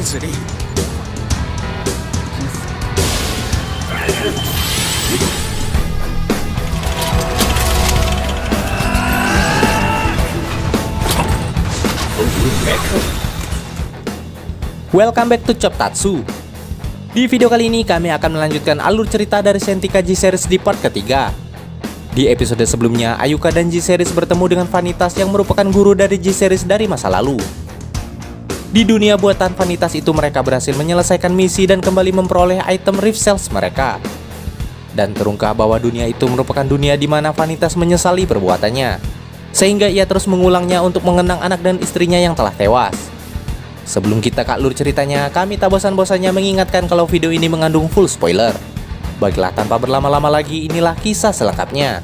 子力。Welcome back to Chop Tatsu. Di video kali ini kami akan melanjutkan alur cerita dari Sentika G-Series di part ketiga. Di episode sebelumnya, Ayuka dan G-Series bertemu dengan Vanitas yang merupakan guru dari G-Series dari masa lalu. Di dunia buatan Vanitas itu mereka berhasil menyelesaikan misi dan kembali memperoleh item Rift Cells mereka. Dan terungkap bahwa dunia itu merupakan dunia di mana Vanitas menyesali perbuatannya, sehingga ia terus mengulangnya untuk mengenang anak dan istrinya yang telah tewas. Sebelum kita ke alur ceritanya, kami tak bosan-bosannya mengingatkan kalau video ini mengandung full spoiler. Baiklah, tanpa berlama-lama lagi, inilah kisah selengkapnya.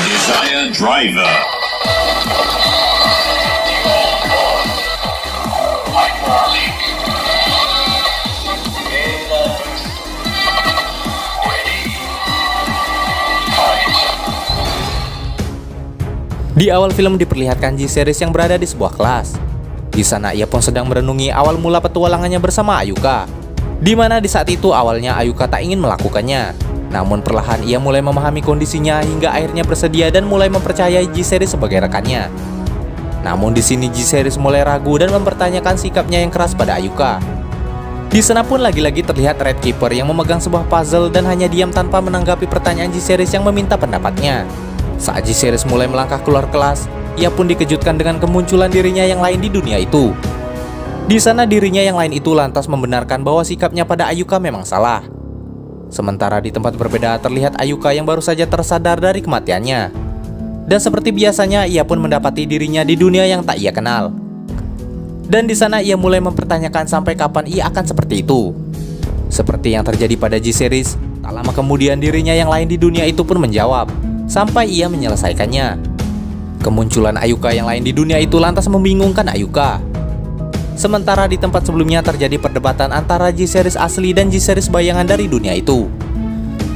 Desire Driver. Di awal film diperlihatkan G-Series yang berada di sebuah kelas. Di sana ia pun sedang merenungi awal mula petualangannya bersama Ayuka, di mana di saat itu awalnya Ayuka tak ingin melakukannya. Namun perlahan ia mulai memahami kondisinya hingga akhirnya bersedia dan mulai mempercayai G-Series sebagai rekannya. Namun di sini G-Series mulai ragu dan mempertanyakan sikapnya yang keras pada Ayuka. Di sana pun lagi-lagi terlihat Red Keeper yang memegang sebuah puzzle dan hanya diam tanpa menanggapi pertanyaan G-Series yang meminta pendapatnya. Saat G-Series mulai melangkah keluar kelas, ia pun dikejutkan dengan kemunculan dirinya yang lain di dunia itu. Di sana dirinya yang lain itu lantas membenarkan bahwa sikapnya pada Ayuka memang salah. Sementara di tempat berbeda terlihat Ayuka yang baru saja tersadar dari kematiannya. Dan seperti biasanya ia pun mendapati dirinya di dunia yang tak ia kenal. Dan di sana ia mulai mempertanyakan sampai kapan ia akan seperti itu. Seperti yang terjadi pada G-Series, tak lama kemudian dirinya yang lain di dunia itu pun menjawab, sampai ia menyelesaikannya. Kemunculan Ayuka yang lain di dunia itu lantas membingungkan Ayuka. Sementara di tempat sebelumnya terjadi perdebatan antara G-Series asli dan G-Series bayangan dari dunia itu.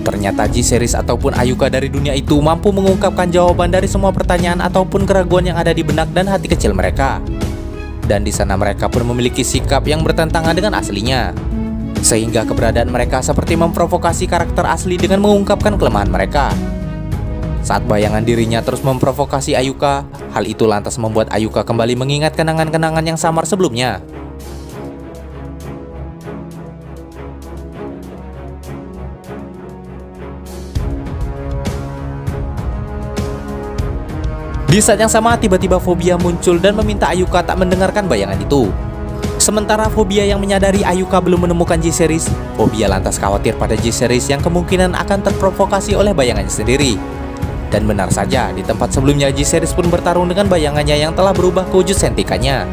Ternyata G-Series ataupun Ayuka dari dunia itu mampu mengungkapkan jawaban dari semua pertanyaan ataupun keraguan yang ada di benak dan hati kecil mereka. Dan di sana mereka pun memiliki sikap yang bertentangan dengan aslinya, sehingga keberadaan mereka seperti memprovokasi karakter asli dengan mengungkapkan kelemahan mereka. Saat bayangan dirinya terus memprovokasi Ayuka, hal itu lantas membuat Ayuka kembali mengingat kenangan-kenangan yang samar sebelumnya. Di saat yang sama, tiba-tiba Fobia muncul dan meminta Ayuka tak mendengarkan bayangan itu. Sementara Fobia yang menyadari Ayuka belum menemukan G-Series, Fobia lantas khawatir pada G-Series yang kemungkinan akan terprovokasi oleh bayangannya sendiri. Dan benar saja, di tempat sebelumnya G-Series pun bertarung dengan bayangannya yang telah berubah ke wujud sentikanya.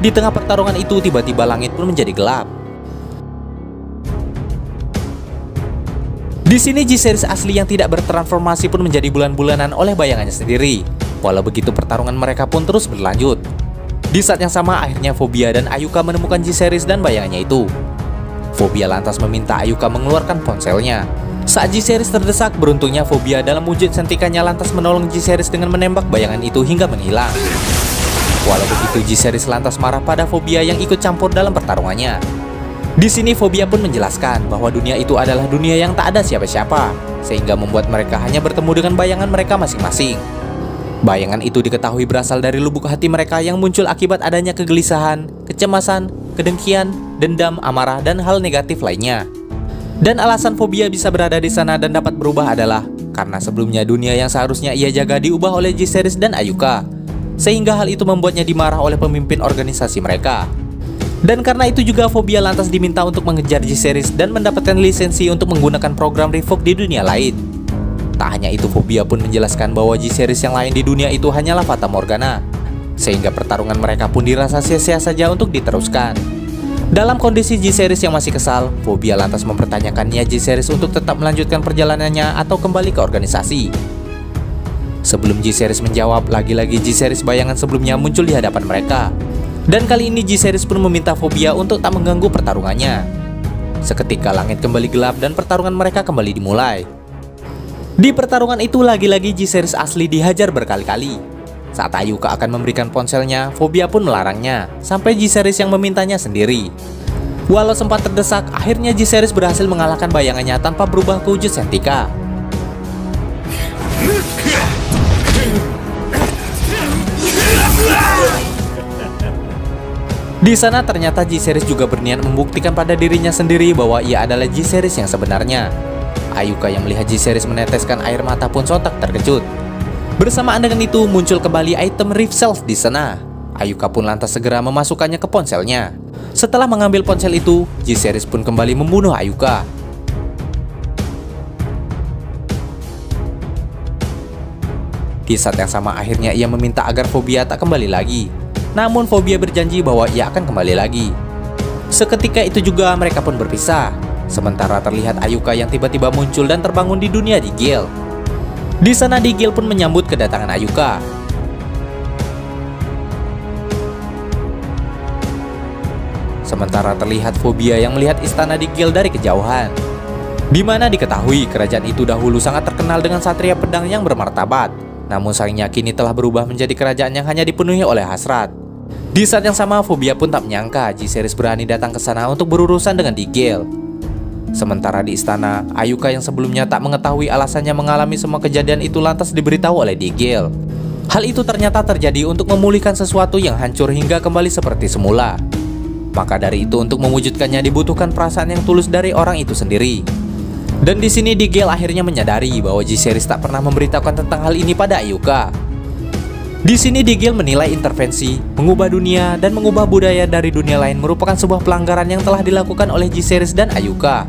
Di tengah pertarungan itu tiba-tiba langit pun menjadi gelap. Di sini G-Series asli yang tidak bertransformasi pun menjadi bulan-bulanan oleh bayangannya sendiri. Walau begitu pertarungan mereka pun terus berlanjut. Di saat yang sama akhirnya Fobia dan Ayuka menemukan G-Series dan bayangannya itu. Fobia lantas meminta Ayuka mengeluarkan ponselnya. Saat G-Series terdesak, beruntungnya Fobia dalam wujud sentikanya lantas menolong G-Series dengan menembak bayangan itu hingga menghilang. Walau begitu G-Series lantas marah pada Fobia yang ikut campur dalam pertarungannya. Di sini Fobia pun menjelaskan bahwa dunia itu adalah dunia yang tak ada siapa-siapa, sehingga membuat mereka hanya bertemu dengan bayangan mereka masing-masing. Bayangan itu diketahui berasal dari lubuk hati mereka yang muncul akibat adanya kegelisahan, kecemasan, kedengkian, dendam, amarah, dan hal negatif lainnya. Dan alasan Fobia bisa berada di sana dan dapat berubah adalah karena sebelumnya dunia yang seharusnya ia jaga diubah oleh G-Series dan Ayuka, sehingga hal itu membuatnya dimarah oleh pemimpin organisasi mereka. Dan karena itu juga Fobia lantas diminta untuk mengejar G-Series dan mendapatkan lisensi untuk menggunakan program Revoke di dunia lain. Tak hanya itu, Fobia pun menjelaskan bahwa G-Series yang lain di dunia itu hanyalah Fata Morgana, sehingga pertarungan mereka pun dirasa sia-sia saja untuk diteruskan. Dalam kondisi G-Series yang masih kesal, Fobia lantas mempertanyakan niat G-Series untuk tetap melanjutkan perjalanannya atau kembali ke organisasi. Sebelum G-Series menjawab, lagi-lagi G-Series bayangan sebelumnya muncul di hadapan mereka. Dan kali ini G-Series pun meminta Fobia untuk tak mengganggu pertarungannya. Seketika langit kembali gelap dan pertarungan mereka kembali dimulai. Di pertarungan itu lagi-lagi G-Series asli dihajar berkali-kali. Saat Ayuka akan memberikan ponselnya, Fobia pun melarangnya, sampai J-Series yang memintanya sendiri. Walau sempat terdesak, akhirnya J-Series berhasil mengalahkan bayangannya tanpa berubah ke wujud Sentika. Di sana ternyata J-Series juga berniat membuktikan pada dirinya sendiri bahwa ia adalah J-Series yang sebenarnya. Ayuka yang melihat J-Series meneteskan air mata pun sontak terkejut. Bersamaan dengan itu muncul kembali item Rift Cells di sana. Ayuka pun lantas segera memasukkannya ke ponselnya. Setelah mengambil ponsel itu, J-Series pun kembali membunuh Ayuka. Di saat yang sama akhirnya ia meminta agar Fobia tak kembali lagi. Namun Fobia berjanji bahwa ia akan kembali lagi. Seketika itu juga mereka pun berpisah. Sementara terlihat Ayuka yang tiba-tiba muncul dan terbangun di dunia Digil. Di sana Digil pun menyambut kedatangan Ayuka. Sementara terlihat Fobia yang melihat istana Digil dari kejauhan. Di mana diketahui kerajaan itu dahulu sangat terkenal dengan satria pedang yang bermartabat. Namun sayangnya kini telah berubah menjadi kerajaan yang hanya dipenuhi oleh hasrat. Di saat yang sama Fobia pun tak menyangka J-Series berani datang ke sana untuk berurusan dengan Digil. Sementara di istana, Ayuka yang sebelumnya tak mengetahui alasannya mengalami semua kejadian itu lantas diberitahu oleh Digil. Hal itu ternyata terjadi untuk memulihkan sesuatu yang hancur hingga kembali seperti semula. Maka dari itu untuk mewujudkannya dibutuhkan perasaan yang tulus dari orang itu sendiri. Dan di sini Digil akhirnya menyadari bahwa J-Series tak pernah memberitahukan tentang hal ini pada Ayuka. Di sini Digil menilai intervensi, mengubah dunia, dan mengubah budaya dari dunia lain merupakan sebuah pelanggaran yang telah dilakukan oleh J-Series dan Ayuka.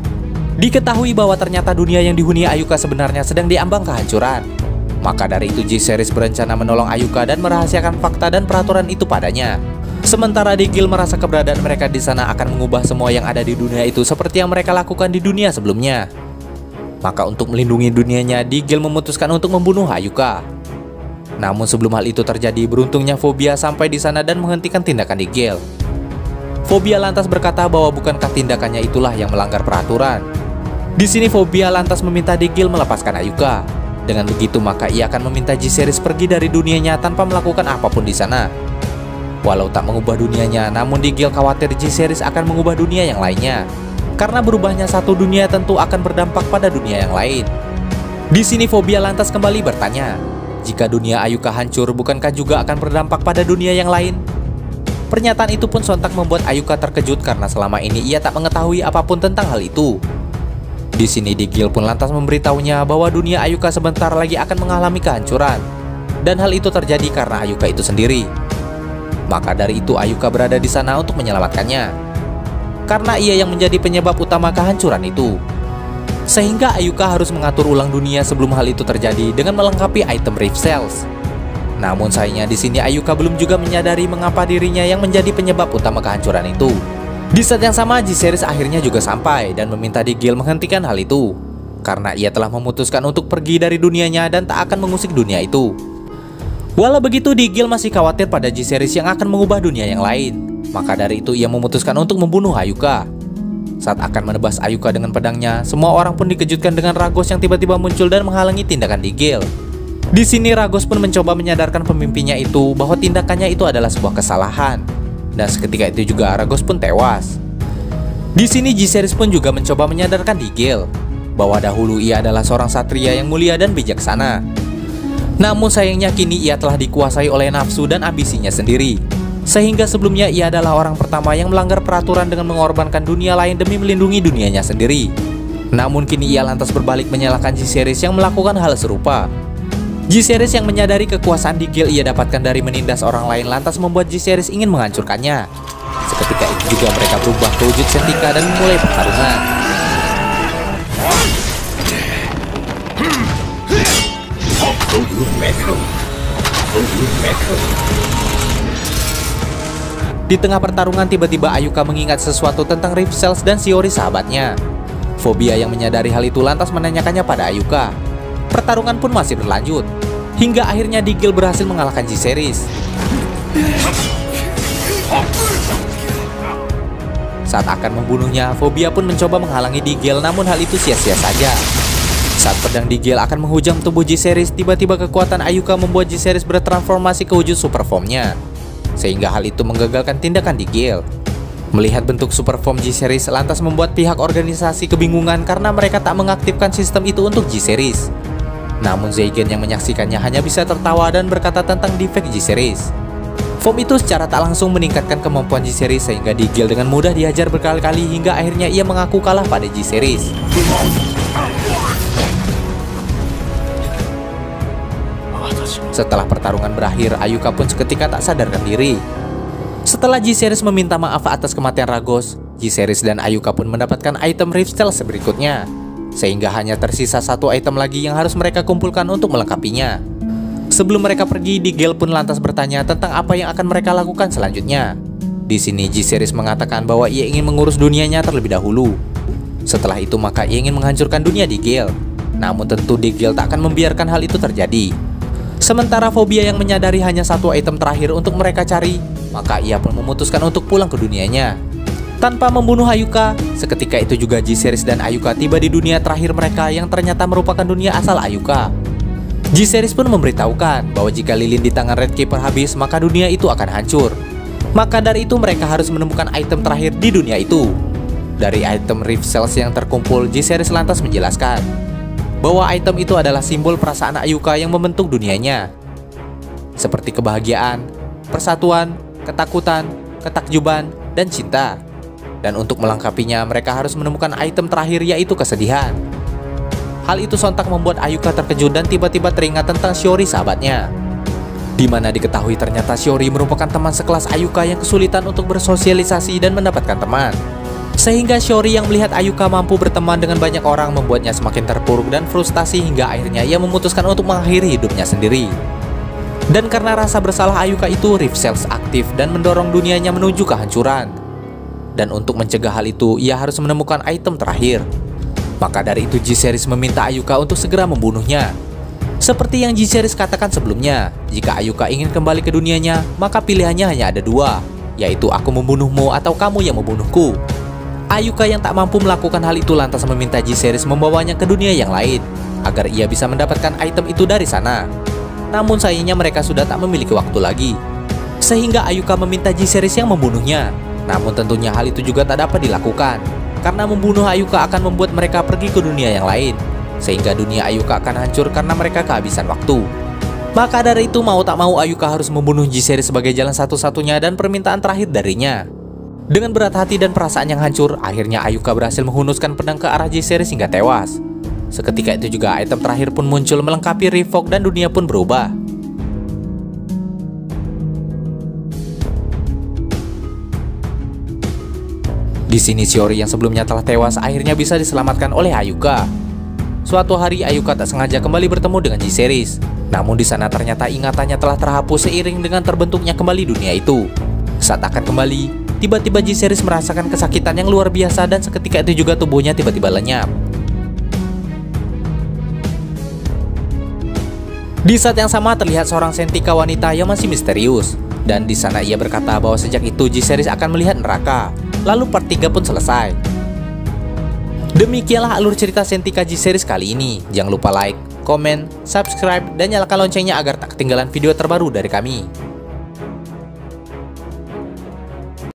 Diketahui bahwa ternyata dunia yang dihuni Ayuka sebenarnya sedang diambang kehancuran. Maka dari itu J-Series berencana menolong Ayuka dan merahasiakan fakta dan peraturan itu padanya. Sementara Digil merasa keberadaan mereka di sana akan mengubah semua yang ada di dunia itu seperti yang mereka lakukan di dunia sebelumnya. Maka untuk melindungi dunianya, Digil memutuskan untuk membunuh Ayuka. Namun sebelum hal itu terjadi, beruntungnya Fobia sampai di sana dan menghentikan tindakan Digil. Fobia lantas berkata bahwa bukankah tindakannya itulah yang melanggar peraturan. Di sini Fobia lantas meminta Digil melepaskan Ayuka. Dengan begitu maka ia akan meminta J-Series pergi dari dunianya tanpa melakukan apapun di sana. Walau tak mengubah dunianya, namun Digil khawatir J-Series akan mengubah dunia yang lainnya. Karena berubahnya satu dunia tentu akan berdampak pada dunia yang lain. Di sini Fobia lantas kembali bertanya, jika dunia Ayuka hancur, bukankah juga akan berdampak pada dunia yang lain? Pernyataan itu pun sontak membuat Ayuka terkejut karena selama ini ia tak mengetahui apapun tentang hal itu. Di sini Digil pun lantas memberitahunya bahwa dunia Ayuka sebentar lagi akan mengalami kehancuran. Dan hal itu terjadi karena Ayuka itu sendiri. Maka dari itu Ayuka berada di sana untuk menyelamatkannya. Karena ia yang menjadi penyebab utama kehancuran itu. Sehingga Ayuka harus mengatur ulang dunia sebelum hal itu terjadi dengan melengkapi item Rift Cells. Namun sayangnya di sini Ayuka belum juga menyadari mengapa dirinya yang menjadi penyebab utama kehancuran itu. Di saat yang sama J-Series akhirnya juga sampai dan meminta Digil menghentikan hal itu. Karena ia telah memutuskan untuk pergi dari dunianya dan tak akan mengusik dunia itu. Walau begitu Digil masih khawatir pada J-Series yang akan mengubah dunia yang lain. Maka dari itu ia memutuskan untuk membunuh Ayuka. Saat akan menebas Ayuka dengan pedangnya, semua orang pun dikejutkan dengan Ragos yang tiba-tiba muncul dan menghalangi tindakan Digil. Di sini Ragos pun mencoba menyadarkan pemimpinnya itu bahwa tindakannya itu adalah sebuah kesalahan. Dan seketika itu juga Ragos pun tewas. Di sini J-Series pun juga mencoba menyadarkan Digil bahwa dahulu ia adalah seorang satria yang mulia dan bijaksana. Namun sayangnya kini ia telah dikuasai oleh nafsu dan ambisinya sendiri. Sehingga sebelumnya ia adalah orang pertama yang melanggar peraturan dengan mengorbankan dunia lain demi melindungi dunianya sendiri. Namun kini ia lantas berbalik menyalahkan J-Series yang melakukan hal serupa. J-Series yang menyadari kekuasaan Digil ia dapatkan dari menindas orang lain lantas membuat J-Series ingin menghancurkannya. Seketika itu juga mereka berubah ke wujud Sentika dan memulai pertarungan. Di tengah pertarungan tiba-tiba Ayuka mengingat sesuatu tentang Rift Cells dan Shiori sahabatnya. Fobia yang menyadari hal itu lantas menanyakannya pada Ayuka. Pertarungan pun masih berlanjut, hingga akhirnya Digil berhasil mengalahkan J-Series. Saat akan membunuhnya, Fobia pun mencoba menghalangi Digil, namun hal itu sia-sia saja. Saat pedang Digel akan menghujam tubuh G-Series, tiba-tiba kekuatan Ayuka membuat G-Series bertransformasi ke wujud super formnya, sehingga hal itu menggagalkan tindakan Digel. Melihat bentuk super form G-Series lantas membuat pihak organisasi kebingungan karena mereka tak mengaktifkan sistem itu untuk G-Series. Namun Zeigen yang menyaksikannya hanya bisa tertawa dan berkata tentang defect G-Series. Form itu secara tak langsung meningkatkan kemampuan G-Series sehingga Digel dengan mudah dihajar berkali-kali hingga akhirnya ia mengaku kalah pada G-Series. Setelah pertarungan berakhir, Ayuka pun seketika tak sadarkan diri. Setelah G-Series meminta maaf atas kematian Ragos, G-Series dan Ayuka pun mendapatkan item Rift Cells berikutnya, sehingga hanya tersisa satu item lagi yang harus mereka kumpulkan untuk melengkapinya. Sebelum mereka pergi, Digel pun lantas bertanya tentang apa yang akan mereka lakukan selanjutnya. Di sini G-Series mengatakan bahwa ia ingin mengurus dunianya terlebih dahulu. Setelah itu maka ia ingin menghancurkan dunia Digel. Namun tentu Digel tak akan membiarkan hal itu terjadi. Sementara Fobia yang menyadari hanya satu item terakhir untuk mereka cari, maka ia pun memutuskan untuk pulang ke dunianya. Tanpa membunuh Ayuka, seketika itu juga G-Series dan Ayuka tiba di dunia terakhir mereka yang ternyata merupakan dunia asal Ayuka. G-Series pun memberitahukan bahwa jika lilin di tangan Red Keeper habis, maka dunia itu akan hancur. Maka dari itu mereka harus menemukan item terakhir di dunia itu. Dari item Rift Cells yang terkumpul, G-Series lantas menjelaskan bahwa item itu adalah simbol perasaan Ayuka yang membentuk dunianya, seperti kebahagiaan, persatuan, ketakutan, ketakjuban, dan cinta. Dan untuk melengkapinya, mereka harus menemukan item terakhir yaitu kesedihan. Hal itu sontak membuat Ayuka terkejut dan tiba-tiba teringat tentang Shiori sahabatnya, di mana diketahui ternyata Shiori merupakan teman sekelas Ayuka yang kesulitan untuk bersosialisasi dan mendapatkan teman. Sehingga Shiori yang melihat Ayuka mampu berteman dengan banyak orang membuatnya semakin terpuruk dan frustasi hingga akhirnya ia memutuskan untuk mengakhiri hidupnya sendiri. Dan karena rasa bersalah Ayuka itu, Rift Cells aktif dan mendorong dunianya menuju kehancuran. Dan untuk mencegah hal itu, ia harus menemukan item terakhir. Maka dari itu G-Series meminta Ayuka untuk segera membunuhnya. Seperti yang G-Series katakan sebelumnya, jika Ayuka ingin kembali ke dunianya, maka pilihannya hanya ada dua, yaitu aku membunuhmu atau kamu yang membunuhku. Ayuka yang tak mampu melakukan hal itu lantas meminta G-Series membawanya ke dunia yang lain, agar ia bisa mendapatkan item itu dari sana. Namun sayangnya mereka sudah tak memiliki waktu lagi, sehingga Ayuka meminta G-Series yang membunuhnya. Namun tentunya hal itu juga tak dapat dilakukan, karena membunuh Ayuka akan membuat mereka pergi ke dunia yang lain, sehingga dunia Ayuka akan hancur karena mereka kehabisan waktu. Maka dari itu mau tak mau Ayuka harus membunuh G-Series sebagai jalan satu-satunya dan permintaan terakhir darinya. Dengan berat hati dan perasaan yang hancur, akhirnya Ayuka berhasil menghunuskan pedang ke arah G-Series hingga tewas. Seketika itu juga item terakhir pun muncul melengkapi Revok dan dunia pun berubah. Di sini Shiori yang sebelumnya telah tewas akhirnya bisa diselamatkan oleh Ayuka. Suatu hari Ayuka tak sengaja kembali bertemu dengan G-Series. Namun di sana ternyata ingatannya telah terhapus seiring dengan terbentuknya kembali dunia itu. Saat akan kembali, tiba-tiba G-Series merasakan kesakitan yang luar biasa dan seketika itu juga tubuhnya tiba-tiba lenyap. Di saat yang sama terlihat seorang Sentika wanita yang masih misterius. Dan di sana ia berkata bahwa sejak itu G-Series akan melihat neraka. Lalu part 3 pun selesai. Demikianlah alur cerita Sentika G-Series kali ini. Jangan lupa like, komen, subscribe, dan nyalakan loncengnya agar tak ketinggalan video terbaru dari kami.